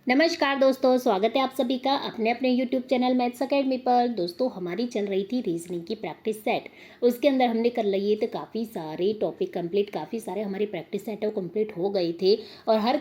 नमस्कार दोस्तों, स्वागत है आप सभी का अपने अपने YouTube चैनल मैथ्स अकेडमी पर। दोस्तों, हमारी चल रही थी रीजनिंग की प्रैक्टिस सेट। उसके अंदर हमने कर लिए थे काफ़ी सारे टॉपिक कंप्लीट, काफ़ी सारे हमारे प्रैक्टिस सेट है वो कंप्लीट हो गए थे। और हर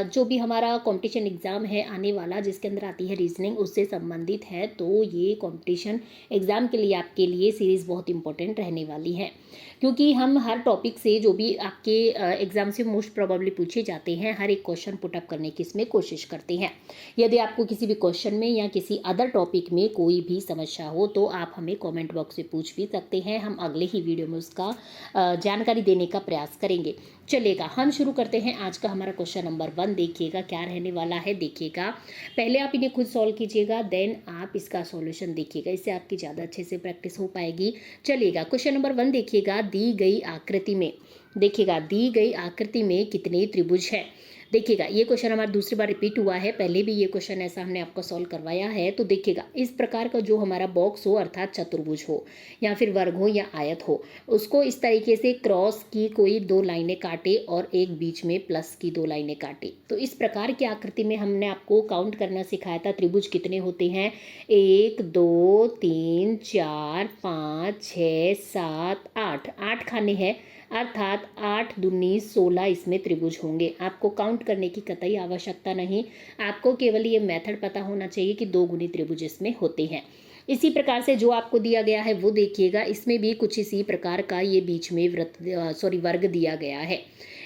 जो भी हमारा कंपटीशन एग्ज़ाम है आने वाला, जिसके अंदर आती है रीजनिंग, उससे संबंधित है। तो ये कंपटीशन एग्ज़ाम के लिए आपके लिए सीरीज़ बहुत इंपॉर्टेंट रहने वाली है, क्योंकि हम हर टॉपिक से जो भी आपके एग्ज़ाम से मोस्ट प्रोबेबली पूछे जाते हैं, हर एक क्वेश्चन पुटअप करने की इसमें कोशिश करते हैं। यदि आपको किसी भी क्वेश्चन में या किसी अदर टॉपिक में कोई भी समस्या हो तो आप हमें कमेंट बॉक्स में पूछ भी सकते हैं। हम अगले ही वीडियो में उसका जानकारी देने का प्रयास करेंगे। चलेगा, हम शुरू करते हैं। आज का हमारा क्वेश्चन नंबर 1 देखिएगा क्या रहने वाला है। देखिएगा, पहले आप इन्हें खुद सॉल्व कीजिएगा, देन आप इसका सॉल्यूशन देखिएगा, इससे आपकी ज़्यादा अच्छे से प्रैक्टिस हो पाएगी। चलिएगा, क्वेश्चन नंबर 1 देखिएगा। दी गई आकृति में, देखिएगा, दी गई आकृति में कितने त्रिभुज हैं। देखिएगा, ये क्वेश्चन हमारा दूसरी बार रिपीट हुआ है, पहले भी ये क्वेश्चन ऐसा हमने आपको सॉल्व करवाया है। तो देखिएगा, इस प्रकार का जो हमारा बॉक्स हो, अर्थात चतुर्भुज हो या फिर वर्ग हो या आयत हो, उसको इस तरीके से क्रॉस की कोई 2 लाइनें काटे और एक बीच में प्लस की 2 लाइनें काटे। तो इस प्रकार की आकृति में हमने आपको काउंट करना सिखाया था। त्रिभुज कितने होते हैं? 1 2 3 4 5 6 7 8, 8 खाने हैं, अर्थात 8 दूनी 16 इसमें त्रिभुज होंगे। आपको काउंट करने की कतई आवश्यकता नहीं, आपको केवल ये मेथड पता होना चाहिए कि 2 गुनी त्रिभुज इसमें होते हैं। इसी प्रकार से जो आपको दिया गया है वो देखिएगा, इसमें भी कुछ इसी प्रकार का ये बीच में वर्ग दिया गया है।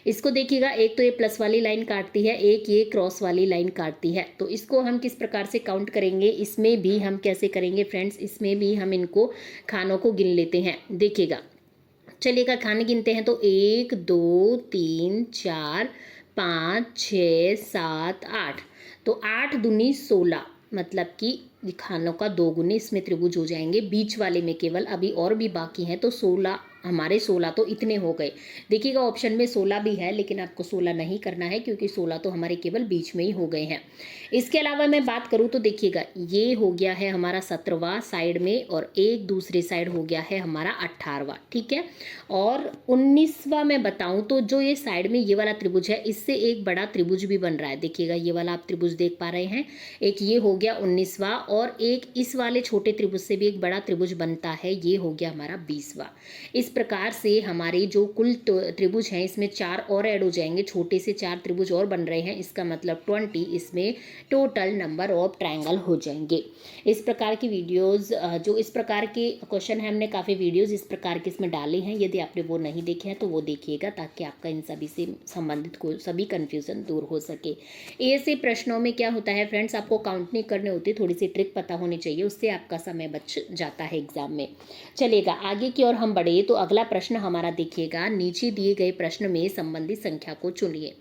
इसको देखिएगा, एक तो ये प्लस वाली लाइन काटती है, एक ये क्रॉस वाली लाइन काटती है। तो इसको हम किस प्रकार से काउंट करेंगे, इसमें भी हम कैसे करेंगे फ्रेंड्स, इसमें भी हम इनको खानों को गिन लेते हैं। देखिएगा, चलिएगा, खाने गिनते हैं। तो 1 2 3 4 5 6 7 8, तो 8 दूनी 16, मतलब कि खानों का 2 गुने इसमें त्रिभुज हो जाएंगे। बीच वाले में केवल अभी और भी बाकी हैं, तो 16 हमारे 16 तो इतने हो गए। देखिएगा, ऑप्शन में 16 भी है, लेकिन आपको 16 नहीं करना है, क्योंकि 16 तो हमारे केवल बीच में ही हो गए हैं। इसके अलावा मैं बात करूँ तो देखिएगा, ये हो गया है हमारा 17वां साइड में, और एक दूसरे साइड हो गया है हमारा 18वां, ठीक है। और 19वां मैं बताऊं तो जो ये साइड में ये वाला त्रिभुज है, इससे एक बड़ा त्रिभुज भी बन रहा है। देखिएगा, ये वाला आप त्रिभुज देख पा रहे हैं, एक ये हो गया 19वां, और एक इस वाले छोटे त्रिभुज से भी एक बड़ा त्रिभुज बनता है, ये हो गया हमारा 20वां। इस प्रकार से हमारे जो कुल त्रिभुज हैं, इसमें 4 और ऐड हो जाएंगे, छोटे से 4 त्रिभुज और बन रहे हैं, इसका मतलब 20 इसमें टोटल नंबर ऑफ ट्रायंगल हो जाएंगे। इस प्रकार की वीडियोस, जो इस प्रकार के क्वेश्चन है, हमने काफ़ी वीडियोस इस प्रकार के इसमें डाले हैं। यदि आपने वो नहीं देखे हैं तो वो देखिएगा, ताकि आपका इन सभी से संबंधित सभी कन्फ्यूज़न दूर हो सके। ऐसे प्रश्नों में क्या होता है फ्रेंड्स, आपको काउंट नहीं करने होते, थोड़ी सी ट्रिक पता होनी चाहिए, उससे आपका समय बच जाता है एग्जाम में। चलेगा, आगे की ओर हम बढ़े तो अगला प्रश्न हमारा देखिएगा, नीचे दिए गए प्रश्न में संबंधित संख्या को चुनिए।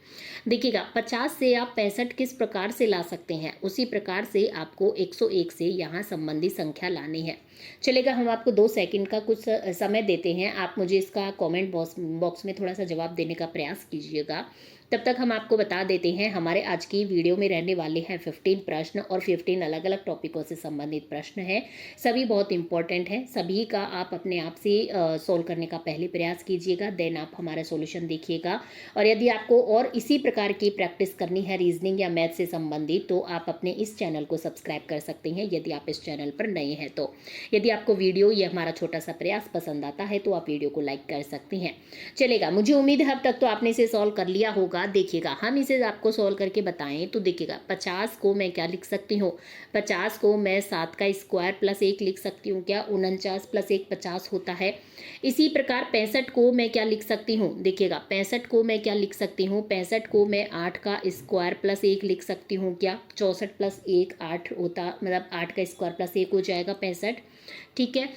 देखिएगा, 50 से आप 65 किस प्रकार से ला सकते हैं, उसी प्रकार से आपको 101 से यहाँ संबंधित संख्या लानी है। चलेगा, हम आपको 2 सेकंड का कुछ समय देते हैं, आप मुझे इसका कमेंट बॉक्स में थोड़ा सा जवाब देने का प्रयास कीजिएगा। तब तक हम आपको बता देते हैं, हमारे आज की वीडियो में रहने वाले हैं 15 प्रश्न, और 15 अलग अलग टॉपिकों से संबंधित प्रश्न हैं। सभी बहुत इंपॉर्टेंट हैं, सभी का आप अपने आप से सॉल्व करने का पहले प्रयास कीजिएगा, देन आप हमारा सॉल्यूशन देखिएगा। और यदि आपको और इसी प्रकार की प्रैक्टिस करनी है रीजनिंग या मैथ से संबंधित, तो आप अपने इस चैनल को सब्सक्राइब कर सकते हैं, यदि आप इस चैनल पर नए हैं तो। यदि आपको वीडियो या हमारा छोटा सा प्रयास पसंद आता है तो आप वीडियो को लाइक कर सकती हैं। चलेगा, मुझे उम्मीद है अब तक तो आपने इसे सॉल्व कर लिया होगा। देखिएगा, हम इसे आपको सॉल्व करके बताएं तो देखिएगा, 50 को मैं क्या लिख सकती हूँ, 50 को मैं 7 का स्क्वायर प्लस 1 लिख सकती हूँ क्या, 49 प्लस 1 50 होता है। इसी प्रकार 65 को मैं क्या लिख सकती हूँ, देखिएगा, 65 को मैं क्या लिख सकती हूँ, 65 को मैं 8 का स्क्वायर प्लस 1 लिख सकती हूँ क्या, 64 प्लस 1 8 होता, मतलब 8 का स्क्वायर प्लस 1 हो जाएगा 65, ठीक है।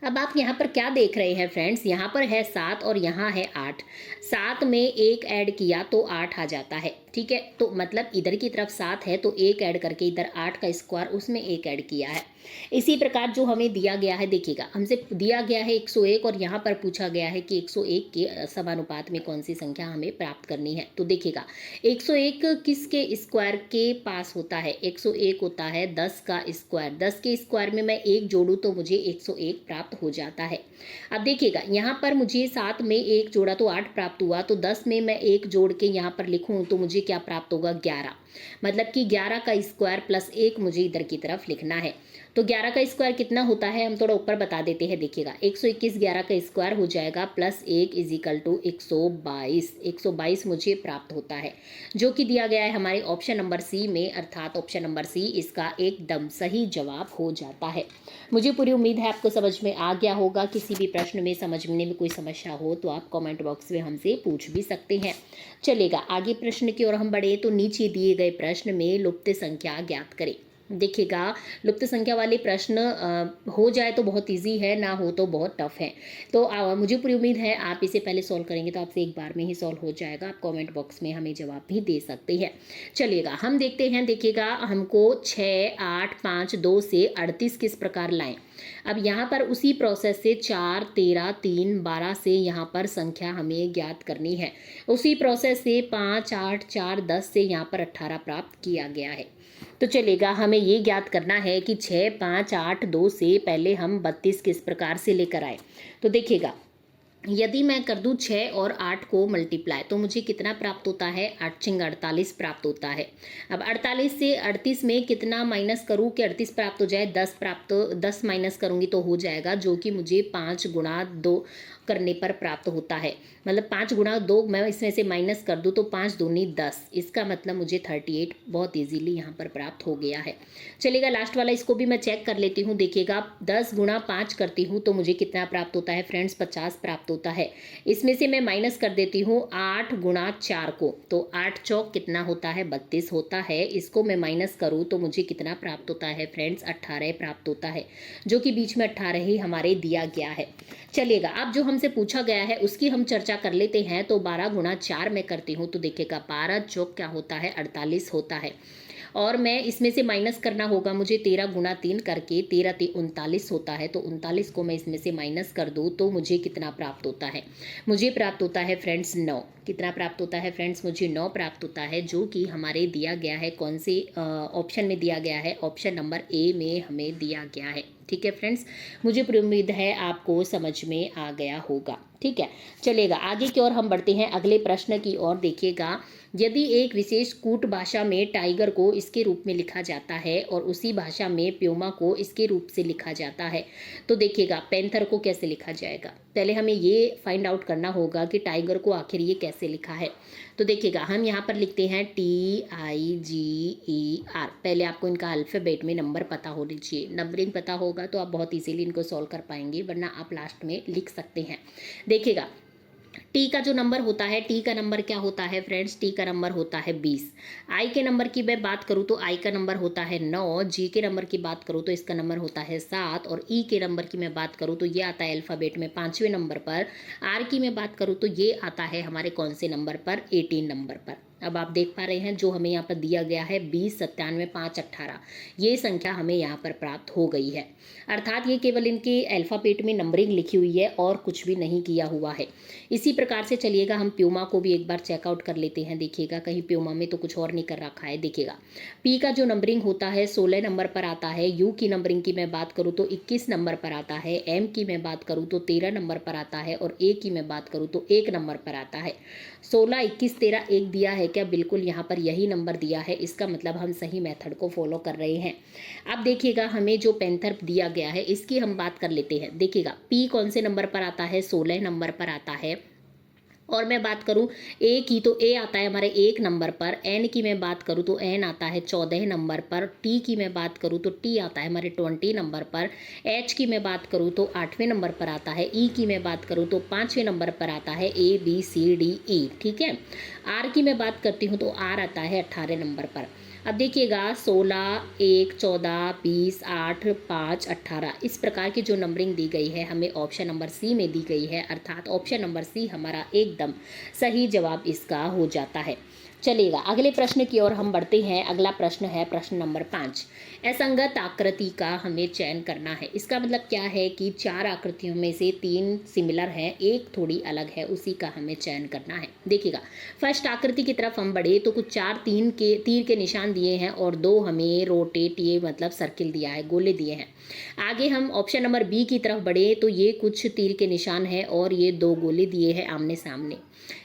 अब आप यहाँ पर क्या देख रहे हैं फ्रेंड्स, यहाँ पर है 7 और यहाँ है 8, 7 में 1 ऐड किया तो 8 आ जाता है, ठीक है। तो मतलब इधर की तरफ 7 है तो 1 ऐड करके इधर 8 का स्क्वायर उसमें 1 ऐड किया है। इसी प्रकार जो हमें दिया गया है, देखिएगा, हमसे दिया गया है 101, और यहाँ पर पूछा गया है कि 101 के समानुपात में कौन सी संख्या हमें प्राप्त करनी है। तो देखिएगा, 101 किसके स्क्वायर के पास होता है, 101 होता है 10 का स्क्वायर, 10 के स्क्वायर में मैं 1 जोड़ूँ तो मुझे 101 प्राप्त प्राप्त हो जाता है। अब देखिएगा यहाँ पर मुझे 7 में 1 जोड़ा तो 8 प्राप्त हुआ, तो 10 में मैं 1 जोड़ के यहाँ पर लिखूँ तो मुझे क्या प्राप्त होगा 11। मतलब कि 11 का स्क्वायर प्लस 1 मुझे इधर की तरफ लिखना है। तो 11 का स्क्वायर कितना होता है हम थोड़ा ऊपर बता देते हैं। देखिएगा 121 11 का स्क्वायर हो जाएगा प्लस 1 इजिकल टू 122। 122 मुझे प्राप्त होता है, जो कि दिया गया है हमारे ऑप्शन नंबर सी में, अर्थात ऑप्शन नंबर सी इसका एकदम सही जवाब हो जाता है। मुझे पूरी उम्मीद है आपको समझ में आ गया होगा। किसी भी प्रश्न में समझने में कोई समस्या हो तो आप कमेंट बॉक्स में हमसे पूछ भी सकते हैं। चलेगा आगे प्रश्न की ओर हम बढ़े तो नीचे दिए गए प्रश्न में लुप्त संख्या ज्ञात करें। देखिएगा लुप्त संख्या वाले प्रश्न हो जाए तो बहुत इजी है, ना हो तो बहुत टफ है। तो मुझे पूरी उम्मीद है आप इसे पहले सॉल्व करेंगे तो आपसे एक बार में ही सॉल्व हो जाएगा। आप कमेंट बॉक्स में हमें जवाब भी दे सकते हैं। चलिएगा हम देखते हैं। देखिएगा हमको 6 8 5 2 से 38 किस प्रकार लाएं। अब यहाँ पर उसी प्रोसेस से 4 13 3 12 से यहाँ पर संख्या हमें ज्ञात करनी है। उसी प्रोसेस से 5 8 4 10 से यहाँ पर 18 प्राप्त किया गया है। तो चलेगा हमें ये ज्ञात करना है कि 6 5 8 2 से पहले हम 32 किस प्रकार से लेकर आए। तो देखिएगा यदि मैं कर दूं 6 और 8 को मल्टीप्लाई तो मुझे कितना प्राप्त होता है 8 छिंग 48 प्राप्त होता है। अब 48 से 38 में कितना माइनस करूं कि 38 प्राप्त हो जाए 10 माइनस करूंगी तो हो जाएगा, जो कि मुझे 5 गुणा 2 करने पर प्राप्त होता है। मतलब 5 गुणा 2 मैं इसमें से माइनस कर दूं तो 5 दूनी 10, इसका मतलब मुझे 38 बहुत इजीली यहाँ पर प्राप्त हो गया है। चलेगा लास्ट वाला इसको भी मैं चेक कर लेती हूँ। देखिएगा 10 गुणा 5 करती हूँ तो मुझे कितना प्राप्त होता है फ्रेंड्स 50 प्राप्त होता है। इसमें से मैं माइनस कर देती हूँ 8 गुणा 4 को, तो 8 चौक कितना होता है 32 होता है। इसको मैं माइनस करूँ तो मुझे कितना प्राप्त होता है फ्रेंड्स 18 प्राप्त होता है, जो कि बीच में 18 ही हमारे दिया गया है। चलिएगा अब जो हमसे पूछा गया है उसकी हम चर्चा कर लेते हैं। तो 12 गुणा 4 में करती हूँ तो देखिएगा 12 चौक क्या होता है 48 होता है, और मैं इसमें से माइनस करना होगा मुझे 13 गुणा 3 करके 13 3 39 होता है। तो 39 को मैं इसमें से माइनस कर दूँ तो मुझे कितना प्राप्त होता है, मुझे प्राप्त होता है फ्रेंड्स 9। कितना प्राप्त होता है फ्रेंड्स मुझे 9 प्राप्त होता है, जो कि हमारे दिया गया है कौन से ऑप्शन में दिया गया है, ऑप्शन नंबर ए में हमें दिया गया है। ठीक है फ्रेंड्स, मुझे पूरी उम्मीद है आपको समझ में आ गया होगा। ठीक है चलेगा आगे की ओर हम बढ़ते हैं अगले प्रश्न की ओर। देखिएगा यदि एक विशेष कूट भाषा में टाइगर को इसके रूप में लिखा जाता है और उसी भाषा में प्यूमा को इसके रूप से लिखा जाता है, तो देखिएगा पैंथर को कैसे लिखा जाएगा। पहले हमें ये फाइंड आउट करना होगा कि टाइगर को आखिर ये कैसे लिखा है। तो देखिएगा हम यहाँ पर लिखते हैं TIGER। पहले आपको इनका अल्फ़ाबेट में नंबर पता होनी चाहिए। नंबरिंग पता होगा तो आप बहुत इजीली इनको सॉल्व कर पाएंगे, वरना आप लास्ट में लिख सकते हैं। देखिएगा टी का जो नंबर होता है, टी का नंबर क्या होता है फ्रेंड्स, टी का नंबर होता है 20। आई के नंबर की मैं बात करूँ तो आई का नंबर होता है 9। जी के नंबर की बात करूँ तो इसका नंबर होता है 7। और ई के नंबर की मैं बात करूँ तो ये आता है अल्फ़ाबेट में 5वें नंबर पर। आर की मैं बात करूँ तो ये आता है हमारे कौन से नंबर पर, 18 नंबर पर। अब आप देख पा रहे हैं जो हमें यहाँ पर दिया गया है 20 97 5 18, ये संख्या हमें यहाँ पर प्राप्त हो गई है। अर्थात ये केवल इनके अल्फ़ाबेट में नंबरिंग लिखी हुई है और कुछ भी नहीं किया हुआ है। इसी प्रकार से चलिएगा हम प्यूमा को भी एक बार चेकआउट कर लेते हैं। देखिएगा कहीं प्यूमा में तो कुछ और नहीं कर रखा है। देखिएगा पी का जो नंबरिंग होता है 16 नंबर पर आता है। यू की नंबरिंग की मैं बात करूँ तो 21 नंबर पर आता है। एम की मैं बात करूँ तो 13 नंबर पर आता है। और ए की मैं बात करूँ तो 1 नंबर पर आता है। 16 21 13 1 दिया है क्या, बिल्कुल यहाँ पर यही नंबर दिया है। इसका मतलब हम सही मेथड को फॉलो कर रहे हैं। अब देखिएगा हमें जो पैंथर दिया गया है इसकी हम बात कर लेते हैं। देखिएगा पी कौन से नंबर पर आता है, 16 नंबर पर आता है। और मैं बात करूं ए की तो ए आता है हमारे 1 नंबर पर। एन की मैं बात करूं तो एन आता है 14 नंबर पर। टी की मैं बात करूं तो टी आता है हमारे 20 नंबर पर। एच की मैं बात करूं तो 8वें नंबर पर आता है। ई की मैं बात करूं तो 5वें नंबर पर आता है। ABCDE ठीक है। आर की मैं बात करती हूँ तो आर आता है 18 नंबर पर। अब देखिएगा 16 1 14 20 8 5 18 इस प्रकार की जो नंबरिंग दी गई है हमें ऑप्शन नंबर सी में दी गई है। अर्थात ऑप्शन नंबर सी हमारा एकदम सही जवाब इसका हो जाता है। चलिएगा अगले प्रश्न की ओर हम बढ़ते हैं। अगला प्रश्न है प्रश्न नंबर 5। असंगत आकृति का हमें चयन करना है। इसका मतलब क्या है कि 4 आकृतियों में से 3 सिमिलर हैं, एक थोड़ी अलग है, उसी का हमें चयन करना है। देखिएगा फर्स्ट आकृति की तरफ हम बढ़े तो कुछ 4 तीर के निशान दिए हैं और 2 हमें रोटेट, ये मतलब सर्किल दिया है, गोले दिए हैं। आगे हम ऑप्शन नंबर बी की तरफ बढ़े तो ये कुछ तीर के निशान है और ये 2 गोले दिए हैं आमने सामने।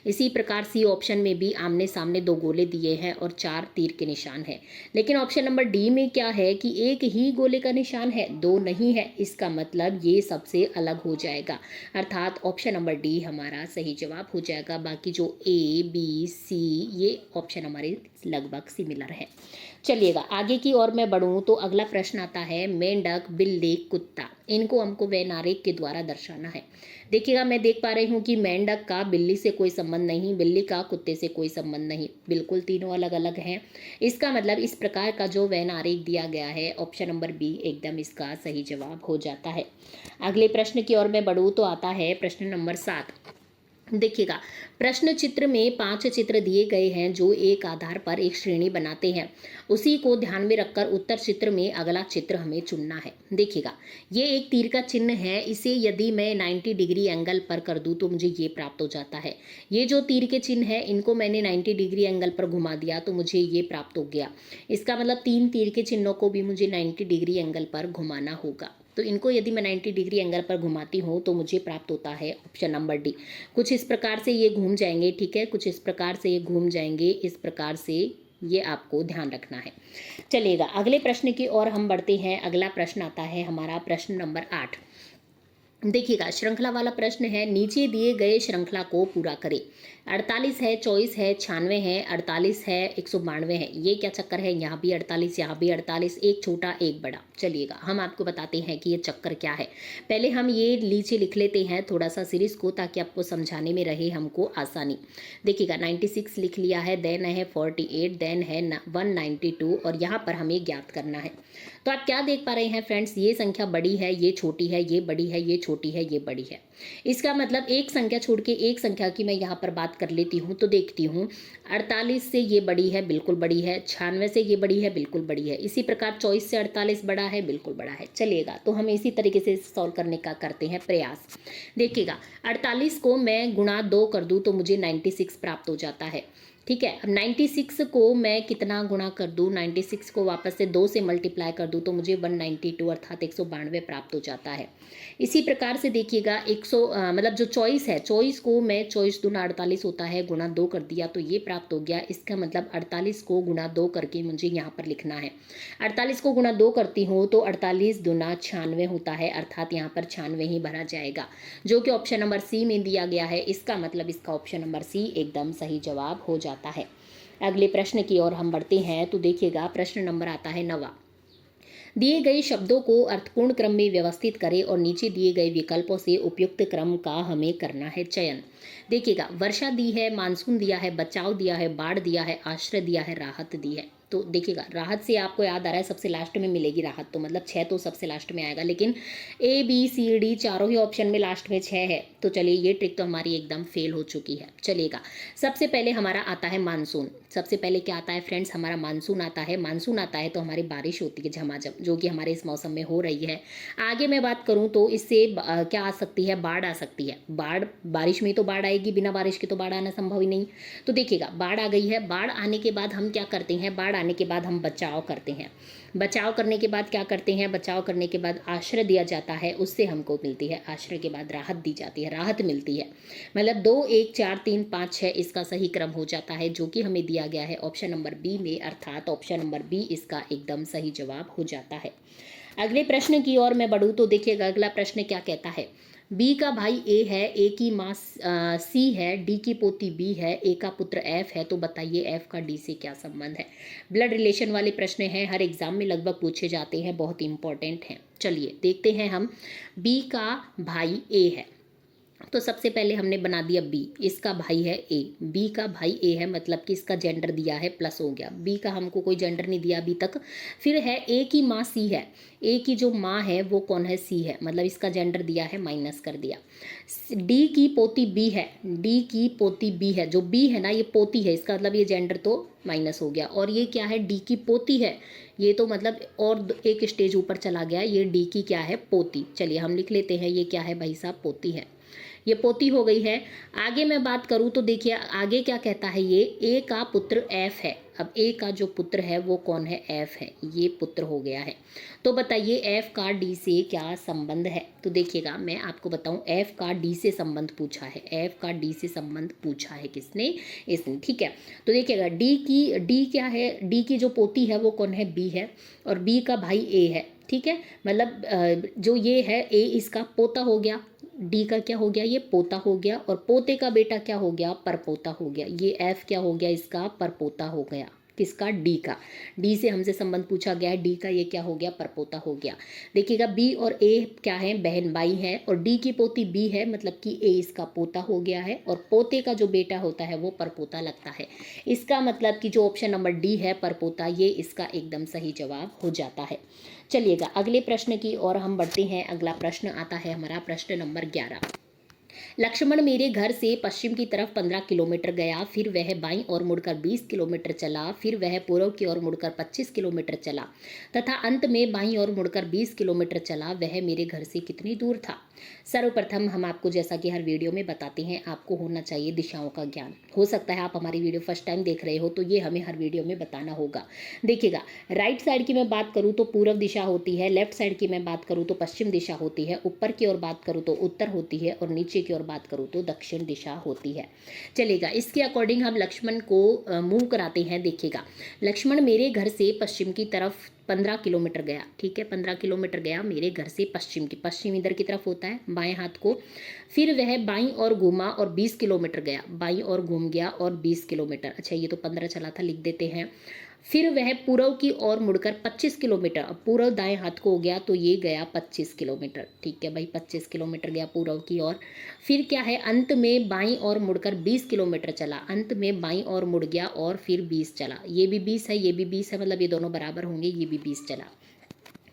इसी प्रकार सी ऑप्शन में भी आमने सामने 2 गोले दिए हैं और 4 तीर के निशान है। लेकिन ऑप्शन नंबर डी में क्या है कि एक ही गोले का निशान है, 2 नहीं है। इसका मतलब ये सबसे अलग हो जाएगा, अर्थात ऑप्शन नंबर डी हमारा सही जवाब हो जाएगा। बाकी जो ए बी सी ये ऑप्शन हमारे लगभग सिमिलर है। चलिएगा आगे की ओर मैं बढ़ूँ तो अगला प्रश्न आता है मेंढक, बिल्ली, कुत्ता, इनको हमको वैनारिक के द्वारा दर्शाना है। देखिएगा मैं देख पा रही हूँ कि मेंढक का बिल्ली से कोई संबंध नहीं, बिल्ली का कुत्ते से कोई संबंध नहीं, बिल्कुल तीनों अलग अलग हैं। इसका मतलब इस प्रकार का जो वैनारिक दिया गया है ऑप्शन नंबर बी एकदम इसका सही जवाब हो जाता है। अगले प्रश्न की ओर मैं बढ़ूँ तो आता है प्रश्न नंबर 7। देखिएगा प्रश्न चित्र में 5 चित्र दिए गए हैं जो एक आधार पर एक श्रेणी बनाते हैं। उसी को ध्यान में रखकर उत्तर चित्र में अगला चित्र हमें चुनना है। देखिएगा ये एक तीर का चिन्ह है, इसे यदि मैं 90 डिग्री एंगल पर कर दूं तो मुझे ये प्राप्त हो जाता है। ये जो तीर के चिन्ह है इनको मैंने 90 डिग्री एंगल पर घुमा दिया तो मुझे ये प्राप्त हो गया। इसका मतलब 3 तीर के चिन्हों को भी मुझे 90 डिग्री एंगल पर घुमाना होगा। तो इनको यदि मैं 90 डिग्री एंगल पर घुमाती हूँ तो मुझे प्राप्त होता है ऑप्शन नंबर डी। कुछ इस प्रकार से ये घूम जाएंगे, ठीक है, कुछ इस प्रकार से ये घूम जाएंगे, इस प्रकार से ये आपको ध्यान रखना है। चलिएगा अगले प्रश्न की ओर हम बढ़ते हैं। अगला प्रश्न आता है हमारा प्रश्न नंबर 8। देखिएगा श्रृंखला वाला प्रश्न है, नीचे दिए गए श्रृंखला को पूरा करें। 48 है, 24 है, 96 है, 48 है, 192 है। ये क्या चक्कर है, यहाँ भी 48, यहाँ भी 48, एक छोटा एक बड़ा। चलिएगा हम आपको बताते हैं कि ये चक्कर क्या है। पहले हम ये नीचे लिख लेते हैं थोड़ा सा सीरीज को, ताकि आपको समझाने में रहे हमको आसानी। देखिएगा 96 लिख लिया है, देन है 48, देन है 192 और यहाँ पर हमें ज्ञात करना है। तो आप क्या देख पा रहे हैं फ्रेंड्स, ये संख्या बड़ी है, ये छोटी है, ये बड़ी है, ये छोटी है, ये बड़ी है। इसका मतलब एक संख्या छोड़ के एक संख्या की मैं यहाँ पर बात कर लेती हूँ तो देखती हूँ 48 से ये बड़ी है, बिल्कुल बड़ी है, 96 से ये बड़ी है, बिल्कुल बड़ी है। इसी प्रकार 24 से 48 बड़ा है, बिल्कुल बड़ा है। चलिएगा तो हम इसी तरीके से सॉल्व करने का करते हैं प्रयास। देखिएगा 48 को मैं गुणा 2 कर दूँ तो मुझे 96 प्राप्त हो जाता है, ठीक है। अब 96 को मैं कितना गुणा कर दूँ, 96 को वापस से 2 से मल्टीप्लाई कर दूँ तो मुझे 192 अर्थात 192 प्राप्त हो जाता है। इसी प्रकार से देखिएगा 100 मतलब जो 24 है, 24 को मैं 24 दूना 48 होता है, गुणा 2 कर दिया तो ये प्राप्त हो गया। इसका मतलब 48 को गुणा 2 करके मुझे यहाँ पर लिखना है। 48 को गुणा 2 करती हूँ तो 48 दूना 96 होता है, अर्थात यहाँ पर 96 ही भरा जाएगा, जो कि ऑप्शन नंबर सी में दिया गया है। इसका मतलब इसका ऑप्शन नंबर सी एकदम सही जवाब हो जाता है। अगले प्रश्न की ओर हम बढ़ते हैं तो देखिएगा प्रश्न नंबर आता है 9। दिए गए शब्दों को अर्थपूर्ण क्रम में व्यवस्थित करें और नीचे दिए गए विकल्पों से उपयुक्त क्रम का हमें करना है चयन। देखिएगा वर्षा दी है, मानसून दिया है, बचाव दिया है, बाढ़ दिया है, आश्रय दिया है, राहत दी है। तो देखिएगा राहत से आपको याद आ रहा है सबसे लास्ट में मिलेगी राहत, तो मतलब 6 तो सबसे लास्ट में आएगा, लेकिन ए बी सी डी चारों ही ऑप्शन में लास्ट में 6 है। तो चलिए ये ट्रिक तो हमारी एकदम फेल हो चुकी है। चलिएगा सबसे पहले हमारा आता है मानसून। सबसे पहले क्या आता है फ्रेंड्स, हमारा मानसून आता है। मानसून आता है तो हमारी बारिश होती है झमाझम, जो कि हमारे इस मौसम में हो रही है। आगे मैं बात करूँ तो इससे क्या आ सकती है, बाढ़ आ सकती है। बारिश में तो बाढ़ आएगी, बिना बारिश के तो बाढ़ आना संभव ही नहीं। तो देखिएगा बाढ़ आ गई है, बाढ़ आने के बाद हम क्या करते हैं, बाढ़ आने के बाद हम बचाव करते हैं। बचाव करने के बाद क्या करते हैं, बचाव करने के बाद आश्रय दिया जाता है, उससे हमको मिलती है। आश्रय के बाद राहत दी जाती है, राहत मिलती है। मतलब 2 1 4 3 5 6 इसका सही क्रम हो जाता है, जो कि हमें दिया गया है ऑप्शन नंबर बी में, अर्थात ऑप्शन नंबर बी इसका एकदम सही जवाब हो जाता है। अगले प्रश्न की ओर मैं बढ़ूँ तो देखिएगा अगला प्रश्न क्या कहता है। बी का भाई ए है, ए की माँ सी है, डी की पोती बी है, ए का पुत्र एफ है, तो बताइए एफ का डी से क्या संबंध है। ब्लड रिलेशन वाले प्रश्न हैं, हर एग्जाम में लगभग पूछे जाते हैं, बहुत इंपॉर्टेंट हैं। चलिए देखते हैं हम। बी का भाई ए है तो सबसे पहले हमने बना दिया बी, इसका भाई है ए, बी का भाई ए है, मतलब कि इसका जेंडर दिया है प्लस हो गया, बी का हमको कोई जेंडर नहीं दिया अभी तक। फिर है ए की माँ सी है, ए की जो माँ है वो कौन है, सी है, मतलब इसका जेंडर दिया है, माइनस कर दिया। डी की पोती बी है, डी की पोती बी है, जो बी है ना ये पोती है, इसका मतलब ये जेंडर तो माइनस हो गया। और ये क्या है, डी की पोती है, ये तो मतलब और एक स्टेज ऊपर चला गया, ये डी की क्या है, पोती। चलिए हम लिख लेते हैं, ये क्या है भाई साहब, पोती है, ये पोती हो गई है। आगे मैं बात करूँ तो देखिए आगे क्या कहता है, ये ए का पुत्र एफ है। अब ए का जो पुत्र है वो कौन है, एफ है, ये पुत्र हो गया है। तो बताइए एफ का डी से क्या संबंध है। तो देखिएगा मैं आपको बताऊं, एफ का डी से संबंध पूछा है, एफ का डी से संबंध पूछा है किसने, इसने, ठीक है। तो देखिएगा डी क्या है, डी की जो पोती है वो कौन है, बी है, और बी का भाई ए है, ठीक है। मतलब जो ये है ए इसका पोता हो गया, डी का क्या हो गया, ये पोता हो गया, और पोते का बेटा क्या हो गया, परपोता हो गया। ये एफ क्या हो गया, इसका परपोता हो गया, किसका, डी का। डी से हमसे संबंध पूछा गया है, डी का ये क्या हो गया, परपोता हो गया। देखिएगा बी और ए क्या है, बहन भाई है, और डी की पोती बी है, मतलब कि ए इसका पोता हो गया है, और पोते का जो बेटा होता है वो परपोता लगता है। इसका मतलब कि जो ऑप्शन नंबर डी है परपोता, ये इसका एकदम सही जवाब हो जाता है। चलिएगा अगले प्रश्न की ओर हम बढ़ते हैं। अगला प्रश्न आता है हमारा प्रश्न नंबर 11। लक्ष्मण मेरे घर से पश्चिम की तरफ 15 किलोमीटर गया, फिर वह बाईं ओर मुड़कर 20 किलोमीटर चला, फिर वह पूर्व की ओर मुड़कर 25 किलोमीटर चला तथा अंत में बाईं ओर मुड़कर 20 किलोमीटर चला। वह मेरे घर से कितनी दूर था। सर्वप्रथम हम आपको, जैसा कि हर वीडियो में बताते हैं, आपको होना चाहिए दिशाओं का ज्ञान। हो सकता है आप हमारी वीडियो फर्स्ट टाइम देख रहे हो, तो ये हमें हर वीडियो में बताना होगा। देखिएगा राइट साइड की मैं बात करूँ तो पूर्व दिशा होती है, लेफ्ट साइड की मैं बात करूँ तो पश्चिम दिशा होती है, ऊपर की ओर बात करूँ तो उत्तर होती है, और नीचे की ओर बात करूँ तो दक्षिण दिशा होती है। चलेगा इसके अकॉर्डिंग हम लक्ष्मण को मूव कराते हैं। देखिएगा लक्ष्मण मेरे घर से पश्चिम की तरफ 15 किलोमीटर गया, ठीक है, 15 किलोमीटर गया मेरे घर से पश्चिम की, पश्चिम इधर की तरफ होता है बाएं हाथ को। फिर वह बाईं और घूमा और 20 किलोमीटर गया, बाईं और घूम गया और 20 किलोमीटर, अच्छा ये तो 15 चला था, लिख देते हैं। फिर वह पूर्व की ओर मुड़कर 25 किलोमीटर, अब पूर्व दाएं हाथ को हो गया तो ये गया 25 किलोमीटर, ठीक है भाई, 25 किलोमीटर गया पूर्व की ओर। फिर क्या है, अंत में बाईं ओर मुड़कर 20 किलोमीटर चला, अंत में बाईं ओर मुड़ गया और फिर 20 चला, ये भी 20 है, ये भी 20 है, मतलब ये दोनों बराबर होंगे, ये भी 20 चला।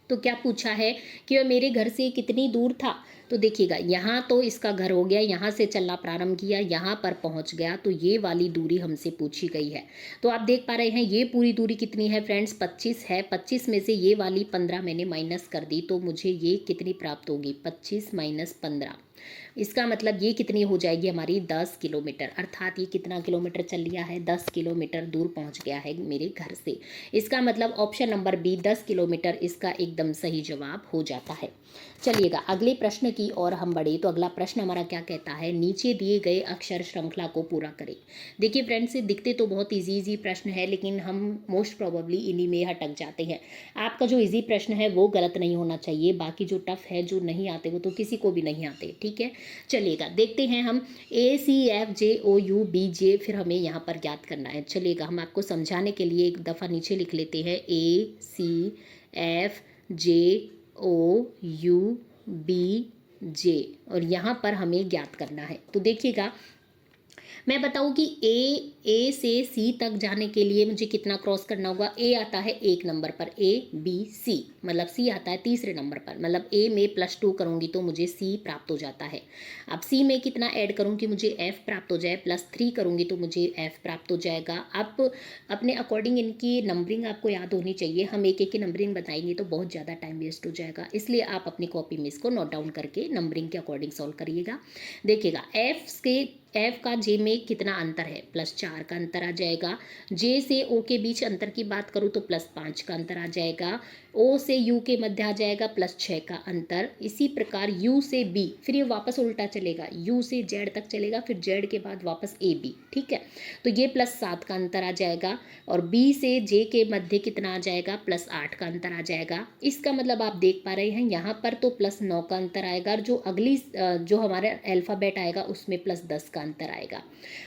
तो क्या पूछा है कि वह मेरे घर से कितनी दूर था। तो देखिएगा यहाँ तो इसका घर हो गया, यहाँ से चलना प्रारंभ किया, यहाँ पर पहुँच गया, तो ये वाली दूरी हमसे पूछी गई है। तो आप देख पा रहे हैं ये पूरी दूरी कितनी है फ्रेंड्स, 25 है। 25 में से ये वाली 15 मैंने माइनस कर दी, तो मुझे ये कितनी प्राप्त होगी, 25 माइनस 15, इसका मतलब ये कितनी हो जाएगी हमारी, 10 किलोमीटर। अर्थात ये कितना किलोमीटर चल लिया है, 10 किलोमीटर दूर पहुंच गया है मेरे घर से। इसका मतलब ऑप्शन नंबर बी 10 किलोमीटर इसका एकदम सही जवाब हो जाता है। चलिएगा अगले प्रश्न की ओर हम बढ़े। तो अगला प्रश्न हमारा क्या कहता है, नीचे दिए गए अक्षर श्रृंखला को पूरा करें। देखिए फ्रेंड्स दिखते तो बहुत इजी प्रश्न है, लेकिन हम मोस्ट प्रोबेबली इन्हीं में अटक जाते हैं। आपका जो इजी प्रश्न है वो गलत नहीं होना चाहिए, बाकी जो टफ है, जो नहीं आते, वो तो किसी को भी नहीं आते, ठीक है। चलिएगा देखते हैं हम ACFJOUBJ, फिर हमें यहाँ पर ज्ञात करना है। चलिएगा हम आपको समझाने के लिए एक दफ़ा नीचे लिख लेते हैं, ACFJOUBJ, और यहाँ पर हमें ज्ञात करना है। तो देखिएगा मैं बताऊँ कि ए से सी तक जाने के लिए मुझे कितना क्रॉस करना होगा। ए आता है 1 नंबर पर, ABC, मतलब सी आता है तीसरे नंबर पर, मतलब ए में +2 करूँगी तो मुझे सी प्राप्त हो जाता है। अब सी में कितना ऐड करूँ कि मुझे एफ प्राप्त हो जाए, +3 करूँगी तो मुझे एफ प्राप्त हो जाएगा। आप अपने अकॉर्डिंग इनकी नंबरिंग आपको याद होनी चाहिए, हम एक एक की नंबरिंग बताएंगे तो बहुत ज़्यादा टाइम वेस्ट हो जाएगा, इसलिए आप अपनी कॉपी में इसको नोट डाउन करके नंबरिंग के अकॉर्डिंग सॉल्व करिएगा। देखिएगा एफ का जे में कितना अंतर है, +4 का अंतर आ जाएगा। जे से ओ के बीच अंतर की बात करूँ तो +5 का अंतर आ जाएगा। ओ से यू के मध्य आ जाएगा +6 का अंतर। इसी प्रकार यू से बी, फिर ये वापस उल्टा चलेगा, यू से जेड तक चलेगा, फिर जेड के बाद वापस ए बी, ठीक है। तो ये +7 का अंतर आ जाएगा। और बी से जे के मध्य कितना आ जाएगा, +8 का अंतर आ जाएगा। इसका मतलब आप देख पा रहे हैं यहाँ पर तो +9 का अंतर आएगा, और जो अगली जो हमारा अल्फ़ाबेट आएगा उसमें +10 का इसका अंतर आएगा।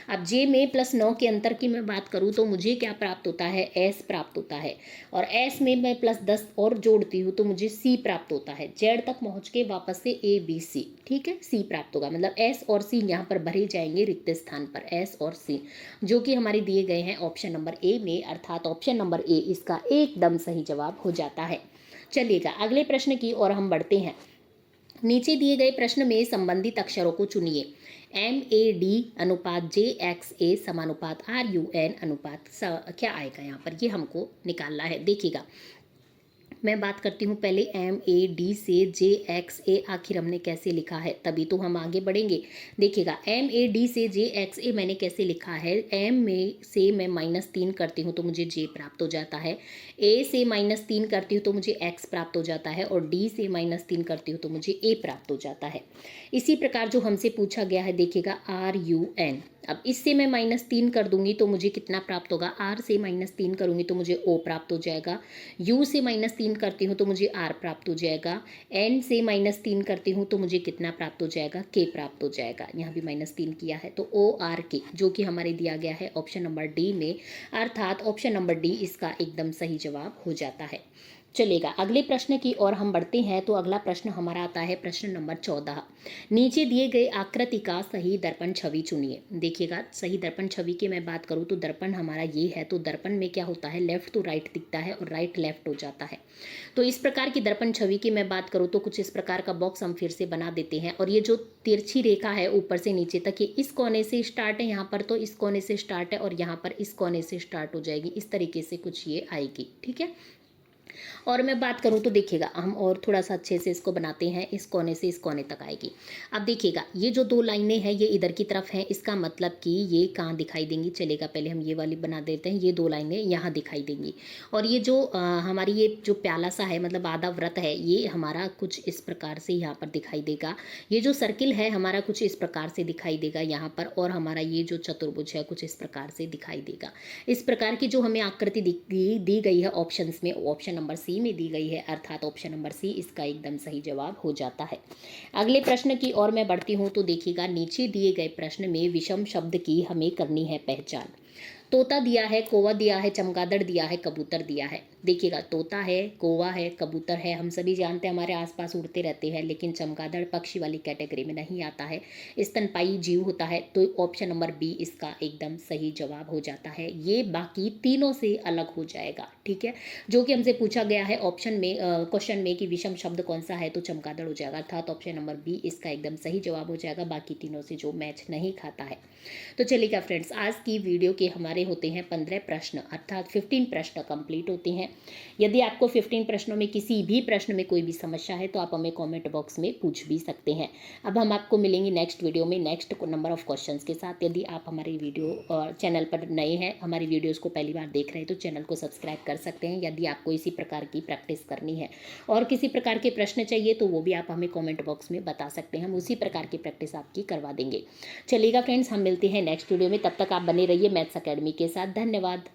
अब जे में प्लस 9 के अंतर की मैं बात करूँ तो मुझे क्या प्राप्त होता है, एस प्राप्त होता है, और एस में मैं प्लस 10 और जोड़ती हूँ तो मुझे सी प्राप्त होता है। जेड तक पहुँच के वापस से ए बी सी, ठीक है, सी प्राप्त होगा, मतलब एस और सी यहाँ पर भरे जाएंगे रिक्त स्थान पर, एस और सी, जो कि हमारे दिए गए हैं ऑप्शन नंबर ए में, अर्थात ऑप्शन नंबर ए इसका एकदम सही जवाब हो जाता है। चलिएगा अगले प्रश्न की ओर हम बढ़ते हैं। नीचे दिए गए प्रश्न में संबंधित अक्षरों को चुनिए। MAD अनुपात JXA समानुपात RUN अनुपात क्या आएगा यहाँ पर, ये हमको निकालना है। देखिएगा मैं बात करती हूँ पहले MAD से JXA आखिर हमने कैसे लिखा है, तभी तो हम आगे बढ़ेंगे। देखिएगा MAD से JXA मैंने कैसे लिखा है, M में से मैं -3 करती हूँ तो मुझे J प्राप्त हो जाता है, A से -3 करती हूँ तो मुझे X प्राप्त हो जाता है, और D से -3 करती हूँ तो मुझे A प्राप्त हो जाता है। इसी प्रकार जो हमसे पूछा गया है देखिएगा RUN, अब इससे मैं -3 कर दूंगी तो मुझे कितना प्राप्त होगा, R से -3 करूंगी तो मुझे O प्राप्त हो जाएगा, U से -3 करती हूँ तो मुझे R प्राप्त हो जाएगा, N से -3 करती हूँ तो मुझे कितना प्राप्त हो जाएगा, K प्राप्त हो जाएगा। यहाँ भी -3 किया है तो ORK, जो कि हमारे दिया गया है ऑप्शन नंबर डी में, अर्थात ऑप्शन नंबर डी इसका एकदम सही जवाब हो जाता है। चलेगा अगले प्रश्न की ओर हम बढ़ते हैं। तो अगला प्रश्न हमारा आता है प्रश्न नंबर 14। नीचे दिए गए आकृति का सही दर्पण छवि चुनिए। देखिएगा सही दर्पण छवि की मैं बात करूँ तो दर्पण हमारा ये है, तो दर्पण में क्या होता है, लेफ्ट टू राइट दिखता है और राइट लेफ्ट हो जाता है। तो इस प्रकार की दर्पण छवि की मैं बात करूँ तो कुछ इस प्रकार का बॉक्स हम फिर से बना देते हैं, और ये जो तिरछी रेखा है ऊपर से नीचे तक, ये इस कोने से स्टार्ट है, यहाँ पर तो इस कोने से स्टार्ट है, और यहाँ पर इस कोने से स्टार्ट हो जाएगी, इस तरीके से कुछ ये आएगी, ठीक है। और मैं बात करूँ तो देखिएगा हम और थोड़ा सा अच्छे से इसको बनाते हैं, इस कोने से इस कोने तक आएगी। अब देखिएगा ये जो दो लाइनें हैं ये इधर की तरफ हैं, इसका मतलब कि ये कहाँ दिखाई देंगी, चलेगा पहले हम ये वाली बना देते हैं, ये दो लाइनें यहाँ दिखाई देंगी। और ये जो हमारी ये जो प्याला सा है, मतलब आधा व्रत है, ये हमारा कुछ इस प्रकार से यहाँ पर दिखाई देगा। ये जो सर्किल है हमारा कुछ इस प्रकार से दिखाई देगा यहाँ पर, और हमारा ये जो चतुर्भुज है कुछ इस प्रकार से दिखाई देगा। इस प्रकार की जो हमें आकृति दी गई है ऑप्शंस में, ऑप्शन नंबर सी में दी गई है, अर्थात ऑप्शन नंबर सी इसका एकदम सही जवाब हो जाता है। अगले प्रश्न की ओर मैं बढ़ती हूँ। तो देखिएगा नीचे दिए गए प्रश्न में विषम शब्द की हमें करनी है पहचान। तोता दिया है, कौवा दिया है, चमगादड़ दिया है, कबूतर दिया है। देखिएगा तोता है, कौवा है, कबूतर है, हम सभी जानते हैं हमारे आसपास उड़ते रहते हैं, लेकिन चमगादड़ पक्षी वाली कैटेगरी में नहीं आता है, स्तनपायी जीव होता है। तो ऑप्शन नंबर बी इसका एकदम सही जवाब हो जाता है। ये बाकी तीनों से अलग हो जाएगा, ठीक है। जो कि हमसे पूछा गया है ऑप्शन में, क्वेश्चन में कि विषम शब्द कौन सा है, तो चमगादड़ हो जाएगा, अर्थात ऑप्शन नंबर बी इसका एकदम सही जवाब हो जाएगा, बाकी तीनों से जो मैच नहीं खाता है। तो चलिएगा फ्रेंड्स, आज की वीडियो के हमारे होते हैं 15 प्रश्न, अर्थात 15 प्रश्न कंप्लीट होते हैं। यदि आपको 15 प्रश्नों में किसी भी प्रश्न में कोई भी समस्या है तो आप हमें कमेंट बॉक्स में पूछ भी सकते हैं। अब हम आपको मिलेंगे नेक्स्ट वीडियो में नेक्स्ट नंबर ऑफ क्वेश्चंस के साथ। यदि आप हमारी वीडियो और चैनल पर नए हैं, हमारी वीडियोज़ को पहली बार देख रहे हैं, तो चैनल को सब्सक्राइब कर सकते हैं। यदि आपको इसी प्रकार की प्रैक्टिस करनी है और किसी प्रकार के प्रश्न चाहिए तो वो भी आप हमें कॉमेंट बॉक्स में बता सकते हैं, हम उसी प्रकार की प्रैक्टिस आपकी करवा देंगे। चलिएगा फ्रेंड्स, हम मिलते हैं नेक्स्ट वीडियो में, तब तक आप बने रहिए मैथ्स अकेडमी के साथ। धन्यवाद।